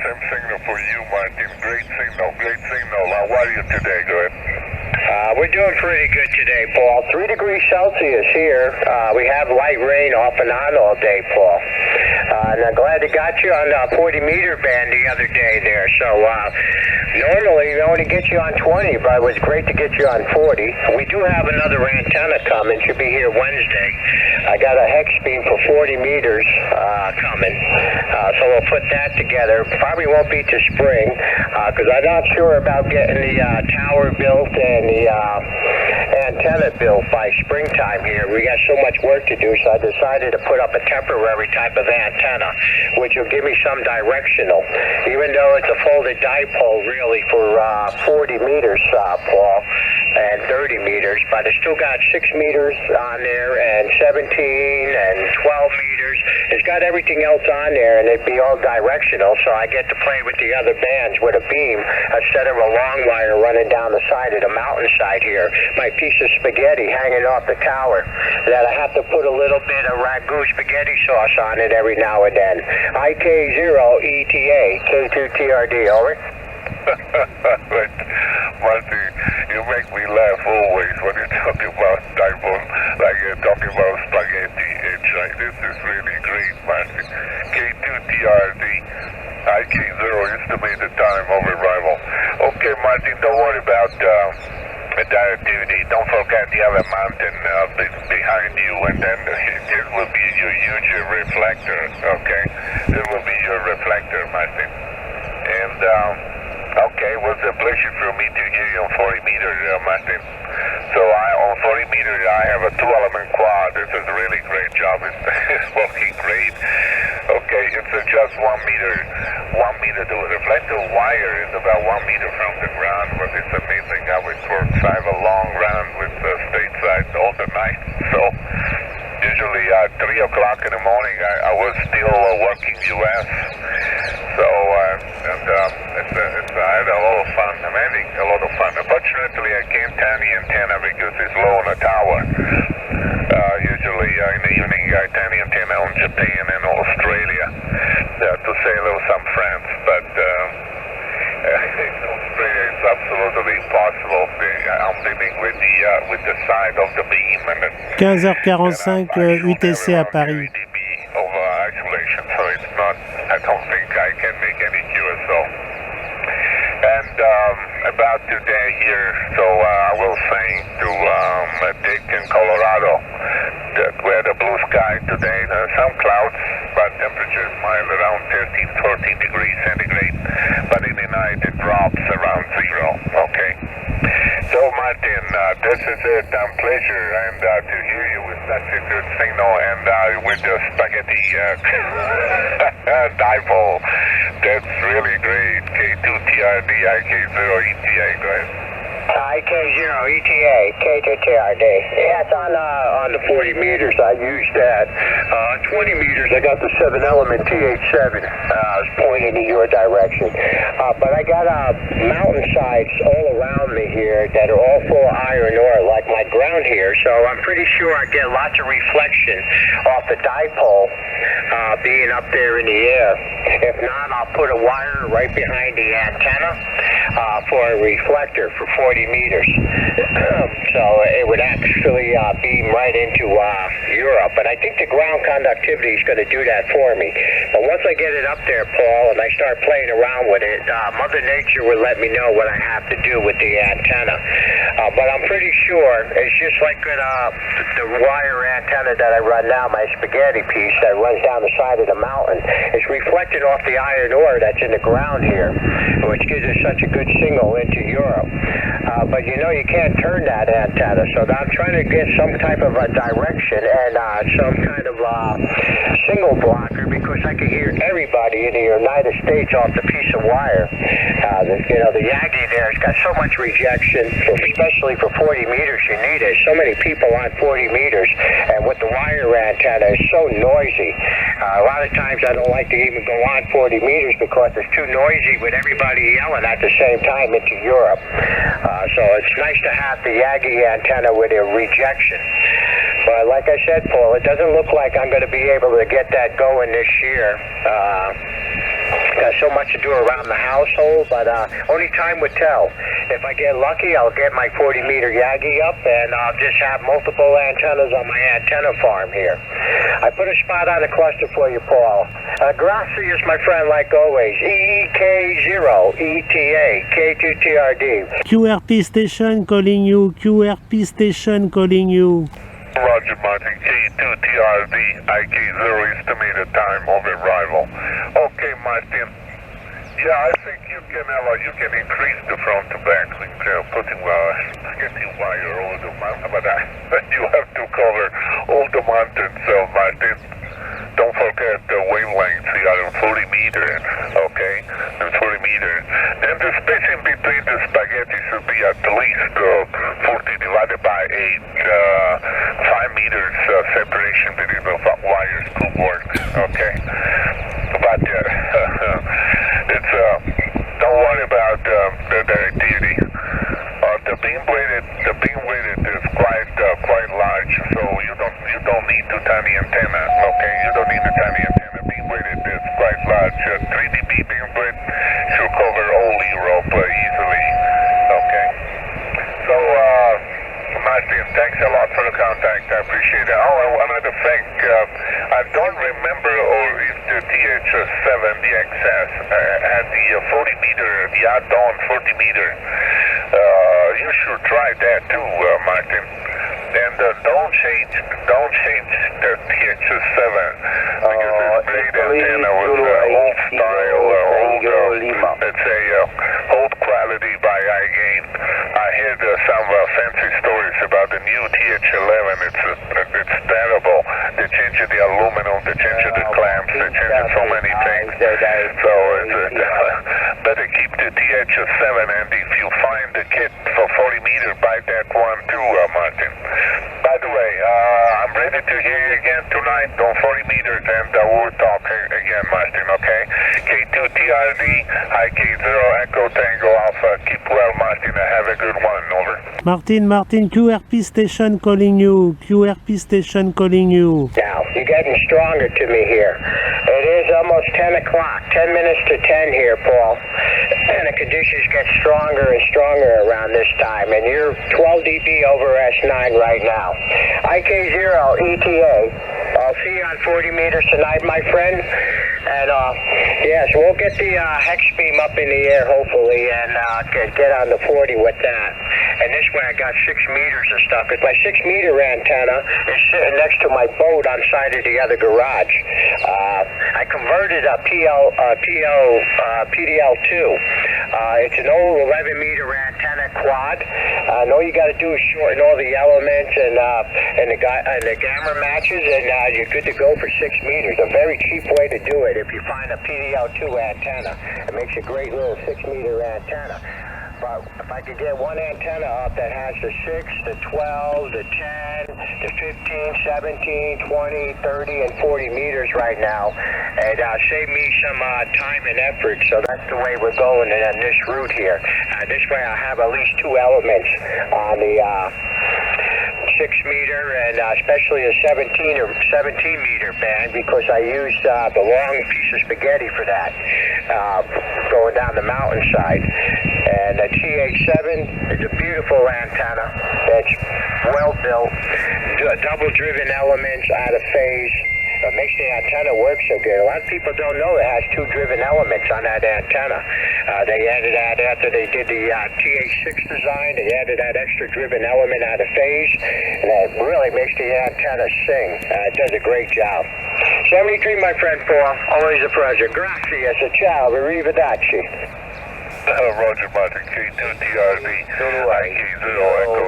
same signal for you, Martin. Great signal, great signal. How are you today? Go ahead. We're doing pretty good today, Paul. 3 degrees Celsius here. We have light rain off and on all day, Paul. And I'm glad they got you on the 40-meter band the other day there. So normally we only get you on 20, but it was great to get you on 40. We do have another antenna coming. Should be here Wednesday. I got a hex beam for 40 meters coming. So we'll put that together. Probably won't be to spring because I'm not sure about getting the tower built and the antenna built by springtime here. We got so much work to do, so I decided to put up a temporary type of antenna, which will give me some directional, even though it's a folded dipole really for 40 meters, Paul, and 30 meters, but it's still got 6 meters on there and 17 and 12 meters. It's got everything else on there, and it'd be all directional, so I get to play with the other bands with a beam instead of a long wire running down the side of the mountainside here. My piece of spaghetti hanging off the tower that I have to put a little bit of ragu spaghetti sauce on it every now and then. IK0ETA K2TRD, over. Marty, you make me laugh always when you talk about dipole, like you're talking about spaghetti. It's like, this is really great, Marty. K2TRD, IK0 used to be the time of arrival. Okay, Martin, don't worry about the directivity. Don't forget you have a mountain behind you, and then it will be your huge reflector, okay? It will be your reflector, Martin. And, okay, it was a pleasure for me to hear you on 40 meters, Martin. So on 40 meters, I have a 2-element quad. This is a really great job. It's working great. Okay, it's just 1 meter. 1 meter. The reflective wire is about 1 meter from the ground, but it's amazing how it works. I have a long run with stateside all the night. So usually at 3 o'clock in the morning, I was still working US. So I had a lot of fun. I'm having a lot of fun. Unfortunately, I can't turn the antenna because it's low on the tower. Usually in the evening, I turn the antenna on Japan and Australia to say hello to some friends. But in Australia, it's absolutely impossible. I'm dealing with the side of the beam. 15h45 UTC à Paris. Over isolation, so it's not. I don't think I can make any QSO. And about today here, so I will say to Dick in Colorado that we had a blue sky today. There's some clouds, but temperature is mild, around 13, 14 degrees centigrade. But in the night it drops around 0. Okay. So Martin, this is it. Pleasure and to hear you with such a good signal and with the spaghetti dipole. That's really great. K2TRD, IK0ETA, go ahead. IK0ETA K2TRD. Yeah, it's on the 40 meters. I used that. 20 meters, I got the 7-element TH7. It's pointing in your direction. But I got mountainsides all around me here that are all full of iron ore, like my ground here. So I'm pretty sure I get lots of reflection off the dipole being up there in the air. If not, I'll put a wire right behind the antenna for a reflector for 40 meters. So it would actually beam right into Europe. But I think the ground conductivity is going to do that for me. But once I get it up there, Paul, and I start playing around with it, Mother Nature will let me know what I have to do with the antenna. But I'm pretty sure it's just like the wire antenna that I run now, my spaghetti piece that runs down the side of the mountain. It's reflected off the iron ore that's in the ground here, which gives us such a good signal into Europe. But you know you can't turn that antenna, so I'm trying to get some type of a direction and some kind of signal blocker because I can hear everybody in the United States off the piece of wire. The Yagi there has got so much rejection, especially for 40 meters you need it. So many people on 40 meters, and with the wire antenna, it's so noisy. A lot of times I don't like to even go on 40 meters because it's too noisy with everybody yelling at the same time into Europe. So it's nice to have the Yagi antenna with a rejection. But like I said, Paul, it doesn't look like I'm going to be able to get that going this year. Got so much to do around the household, but only time would tell. If I get lucky, I'll get my 40-meter Yagi up, and I'll just have multiple antennas on my antenna farm here. I put a spot on the cluster for you, Paul. Gracias, my friend, like always. IK0ETA K2TRD. QRP station calling you. QRP station calling you. Roger, Martin. K2TRD, IK0 estimated time of arrival. Okay, Martin. Yeah, I think you can increase the front to back with putting spaghetti wire over the mountain, but you have to cover all the mountains, Martin. Don't forget the wavelengths. We are on 40 meters, okay? And 40 meters. And the spacing between the spaghetti should be at least 40 divided by 8. 5 meters separation between the wires could work, okay? But it's don't worry about the activity. The beam weighted is quite large, so you don't need too tiny antenna. Okay, you don't need a tiny antenna. Beam weighted is quite large. 3 dB beam weight should cover all Europe easily. Okay. So Martin, thanks a lot for the contact. I appreciate it. Oh, another thing, I don't remember if the TH7, the XS, had the 40 meter, the add-on 40 meter. You should try that too, Martin. And don't change the TH7 because it's great antenna with old style, let's say old quality by iGain. I heard some fancy stories about the new TH11. It's terrible. They changed the aluminum, they changed the clamps, they changed so many things. So it's better keep the TH7, and if you find the kit for 40 meter, buy that one too, Martin. By the way, I'm ready to hear you again tonight on 40 meters, and we'll talk again, Martin, okay? K2TRD, IK0 Echo Tango Alpha. Keep well, Martin, and have a good one. Over. Martin, QRP station calling you. QRP station calling you. Now, you're getting stronger to me here. It is almost 10 o'clock, 10 minutes to 10 here, Paul. And the conditions get stronger and stronger around this time. And you're 12 dB over S9 right now. IK0ETA. I'll see you on 40 meters tonight, my friend. And yes, we'll get the hex beam up in the air, hopefully, and get on the 40 with that. And this way I got 6 meters of stuff, because my 6 meter antenna is sitting next to my boat on side of the other garage. I converted a PDL2. It's an old 11 meter antenna quad. All you got to do is shorten all the elements and the gamma matches, and you're good to go for 6 meters. A very cheap way to do it if you find a PDL2 antenna. It makes a great little 6 meter antenna. But if I could get one antenna up that has the 6, the 12, the 10, the 15, 17, 20, 30, and 40 meters right now, and save me some time and effort. So that's the way we're going in this route here. This way I have at least 2 elements on the 6 meter and especially a 17 meter band, because I used the long piece of spaghetti for that going down the mountainside. And the TH7 is a beautiful antenna. It's well built, double driven elements out of phase. It makes the antenna work so good. A lot of people don't know it has 2 driven elements on that antenna. They added that after they did the TH6 design. They added that extra driven element out of phase, and that really makes the antenna sing. It does a great job. 73, my friend Paul. Always a pleasure. Gracias. Ciao. Arrivederci. Roger, Martin. K2TRD, IK0 Echo